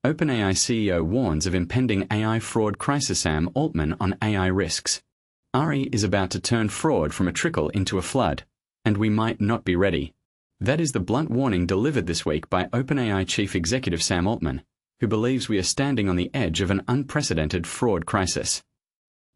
OpenAI CEO warns of impending AI fraud crisis. Sam Altman on AI risks. AI is about to turn fraud from a trickle into a flood, and we might not be ready. That is the blunt warning delivered this week by OpenAI Chief Executive Sam Altman, who believes we are standing on the edge of an unprecedented fraud crisis.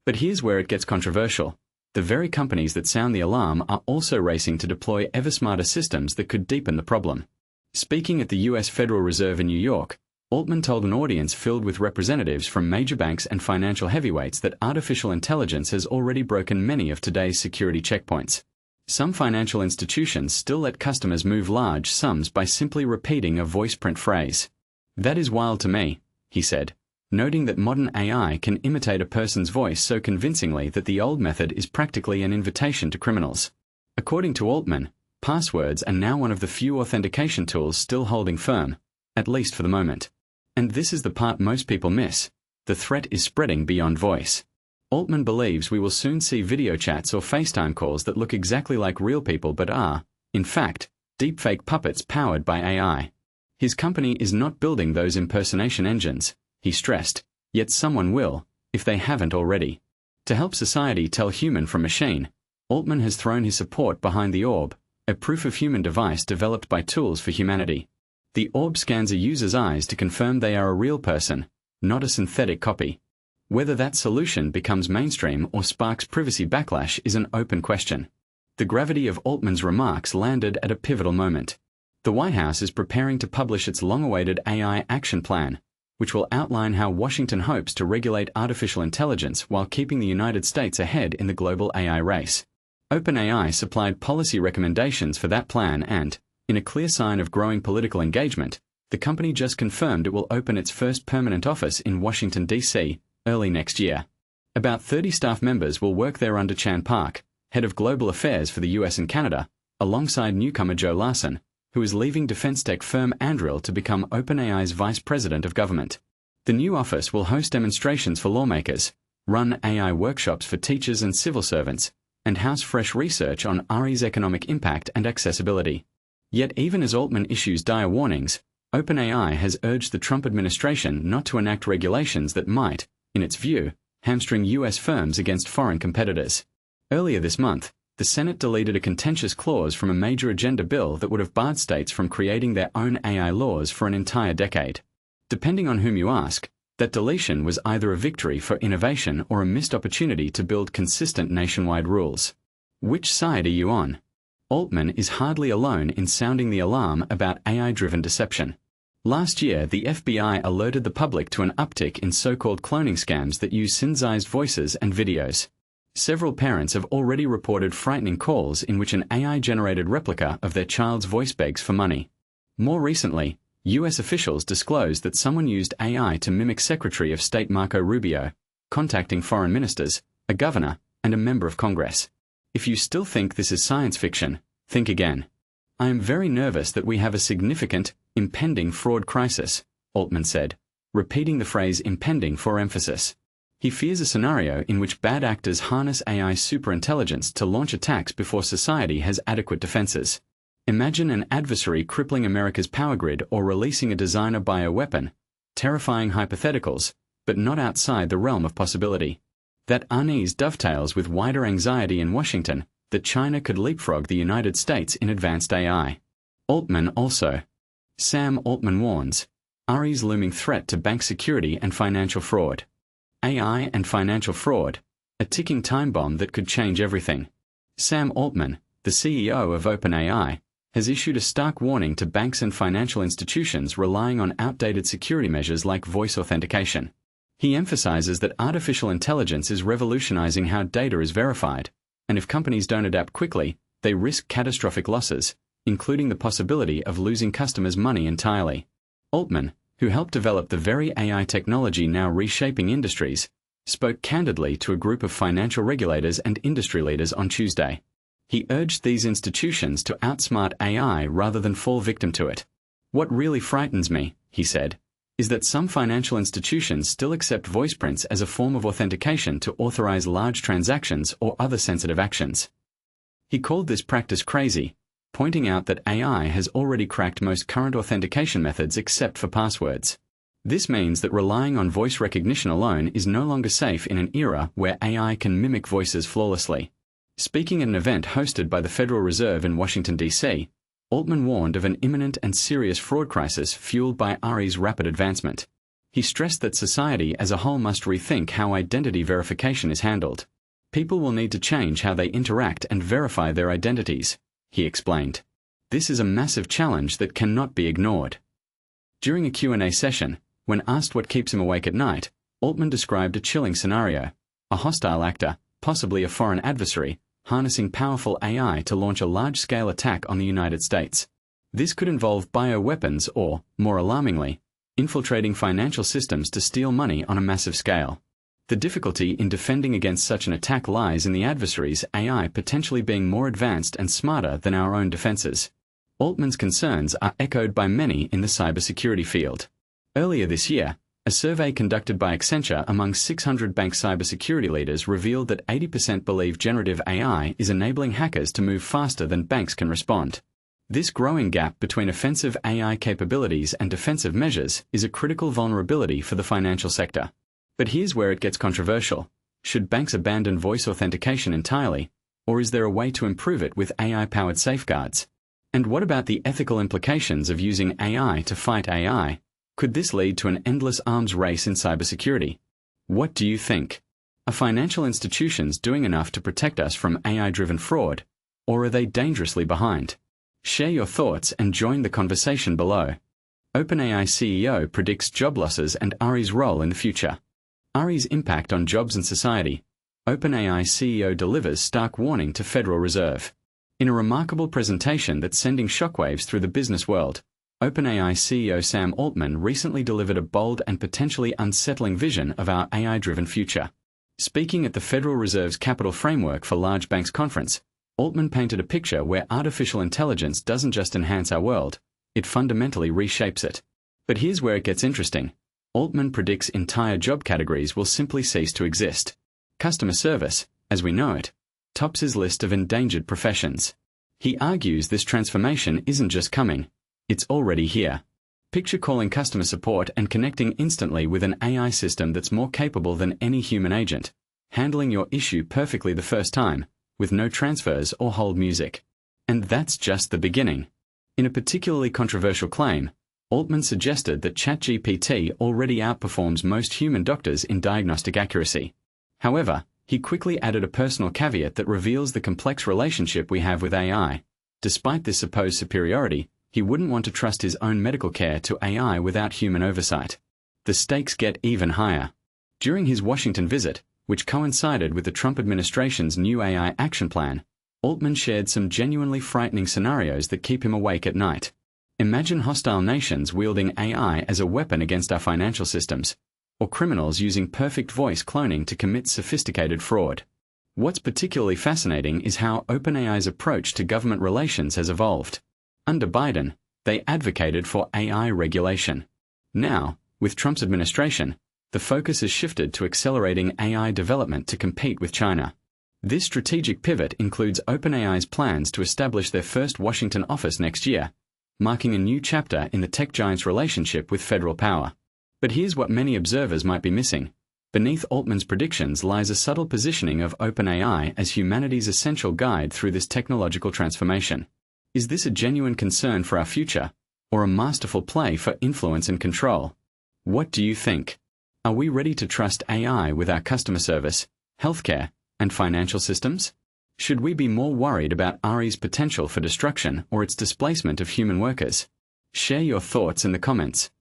But here's where it gets controversial. The very companies that sound the alarm are also racing to deploy ever smarter systems that could deepen the problem. Speaking at the U.S. Federal Reserve in New York, Altman told an audience filled with representatives from major banks and financial heavyweights that artificial intelligence has already broken many of today's security checkpoints. Some financial institutions still let customers move large sums by simply repeating a voice print phrase. That is wild to me, he said, noting that modern AI can imitate a person's voice so convincingly that the old method is practically an invitation to criminals. According to Altman, passwords are now one of the few authentication tools still holding firm, at least for the moment. And this is the part most people miss. The threat is spreading beyond voice. Altman believes we will soon see video chats or FaceTime calls that look exactly like real people but are, in fact, deepfake puppets powered by AI. His company is not building those impersonation engines, he stressed, yet someone will, if they haven't already. To help society tell human from machine, Altman has thrown his support behind the Orb, a proof-of-human device developed by Tools for Humanity. The Orb scans a user's eyes to confirm they are a real person, not a synthetic copy. Whether that solution becomes mainstream or sparks privacy backlash is an open question. The gravity of Altman's remarks landed at a pivotal moment. The White House is preparing to publish its long-awaited AI action plan, which will outline how Washington hopes to regulate artificial intelligence while keeping the United States ahead in the global AI race. OpenAI supplied policy recommendations for that plan and, in a clear sign of growing political engagement, the company just confirmed it will open its first permanent office in Washington, D.C., early next year. About 30 staff members will work there under Chan Park, head of global affairs for the US and Canada, alongside newcomer Joe Larson, who is leaving defense tech firm Anduril to become OpenAI's vice president of government. The new office will host demonstrations for lawmakers, run AI workshops for teachers and civil servants, and house fresh research on AI's economic impact and accessibility. Yet even as Altman issues dire warnings, OpenAI has urged the Trump administration not to enact regulations that might, in its view, hamstring U.S. firms against foreign competitors. Earlier this month, the Senate deleted a contentious clause from a major agenda bill that would have barred states from creating their own AI laws for an entire decade. Depending on whom you ask, that deletion was either a victory for innovation or a missed opportunity to build consistent nationwide rules. Which side are you on? Altman is hardly alone in sounding the alarm about AI-driven deception. Last year, the FBI alerted the public to an uptick in so-called cloning scams that use synthesized voices and videos. Several parents have already reported frightening calls in which an AI-generated replica of their child's voice begs for money. More recently, U.S. officials disclosed that someone used AI to mimic Secretary of State Marco Rubio, contacting foreign ministers, a governor, and a member of Congress. If you still think this is science fiction, think again. I am very nervous that we have a significant, impending fraud crisis, Altman said, repeating the phrase impending for emphasis. He fears a scenario in which bad actors harness AI superintelligence to launch attacks before society has adequate defenses. Imagine an adversary crippling America's power grid or releasing a designer bioweapon, terrifying hypotheticals, but not outside the realm of possibility. That unease dovetails with wider anxiety in Washington that China could leapfrog the United States in advanced AI. Altman also. Sam Altman warns, AI's looming threat to bank security and financial fraud. AI and financial fraud, a ticking time bomb that could change everything. Sam Altman, the CEO of OpenAI, has issued a stark warning to banks and financial institutions relying on outdated security measures like voice authentication. He emphasizes that artificial intelligence is revolutionizing how data is verified, and if companies don't adapt quickly, they risk catastrophic losses, including the possibility of losing customers' money entirely. Altman, who helped develop the very AI technology now reshaping industries, spoke candidly to a group of financial regulators and industry leaders on Tuesday. He urged these institutions to outsmart AI rather than fall victim to it. What really frightens me, he said, is that some financial institutions still accept voice prints as a form of authentication to authorize large transactions or other sensitive actions. He called this practice crazy, pointing out that AI has already cracked most current authentication methods except for passwords. This means that relying on voice recognition alone is no longer safe in an era where AI can mimic voices flawlessly. Speaking at an event hosted by the Federal Reserve in Washington, D.C., Altman warned of an imminent and serious fraud crisis fueled by AI's rapid advancement. He stressed that society as a whole must rethink how identity verification is handled. People will need to change how they interact and verify their identities, he explained. This is a massive challenge that cannot be ignored. During a Q&A session, when asked what keeps him awake at night, Altman described a chilling scenario: a hostile actor, possibly a foreign adversary, harnessing powerful AI to launch a large-scale attack on the United States. This could involve bioweapons or, more alarmingly, infiltrating financial systems to steal money on a massive scale. The difficulty in defending against such an attack lies in the adversary's AI potentially being more advanced and smarter than our own defenses. Altman's concerns are echoed by many in the cybersecurity field. Earlier this year, a survey conducted by Accenture among 600 bank cybersecurity leaders revealed that 80% believe generative AI is enabling hackers to move faster than banks can respond. This growing gap between offensive AI capabilities and defensive measures is a critical vulnerability for the financial sector. But here's where it gets controversial. Should banks abandon voice authentication entirely, or is there a way to improve it with AI-powered safeguards? And what about the ethical implications of using AI to fight AI? Could this lead to an endless arms race in cybersecurity? What do you think? Are financial institutions doing enough to protect us from AI-driven fraud, or are they dangerously behind? Share your thoughts and join the conversation below. OpenAI CEO predicts job losses and AI's role in the future. AI's impact on jobs and society. OpenAI CEO delivers stark warning to Federal Reserve. In a remarkable presentation that's sending shockwaves through the business world, OpenAI CEO Sam Altman recently delivered a bold and potentially unsettling vision of our AI-driven future. Speaking at the Federal Reserve's Capital Framework for Large Banks conference, Altman painted a picture where artificial intelligence doesn't just enhance our world, it fundamentally reshapes it. But here's where it gets interesting. Altman predicts entire job categories will simply cease to exist. Customer service, as we know it, tops his list of endangered professions. He argues this transformation isn't just coming, it's already here. Picture calling customer support and connecting instantly with an AI system that's more capable than any human agent, handling your issue perfectly the first time, with no transfers or hold music. And that's just the beginning. In a particularly controversial claim, Altman suggested that ChatGPT already outperforms most human doctors in diagnostic accuracy. However, he quickly added a personal caveat that reveals the complex relationship we have with AI. Despite this supposed superiority, he wouldn't want to trust his own medical care to AI without human oversight. The stakes get even higher. During his Washington visit, which coincided with the Trump administration's new AI action plan, Altman shared some genuinely frightening scenarios that keep him awake at night. Imagine hostile nations wielding AI as a weapon against our financial systems, or criminals using perfect voice cloning to commit sophisticated fraud. What's particularly fascinating is how OpenAI's approach to government relations has evolved. Under Biden, they advocated for AI regulation. Now, with Trump's administration, the focus has shifted to accelerating AI development to compete with China. This strategic pivot includes OpenAI's plans to establish their first Washington office next year, marking a new chapter in the tech giant's relationship with federal power. But here's what many observers might be missing. Beneath Altman's predictions lies a subtle positioning of OpenAI as humanity's essential guide through this technological transformation. Is this a genuine concern for our future, or a masterful play for influence and control? What do you think? Are we ready to trust AI with our customer service, healthcare, and financial systems? Should we be more worried about AI's potential for destruction or its displacement of human workers? Share your thoughts in the comments.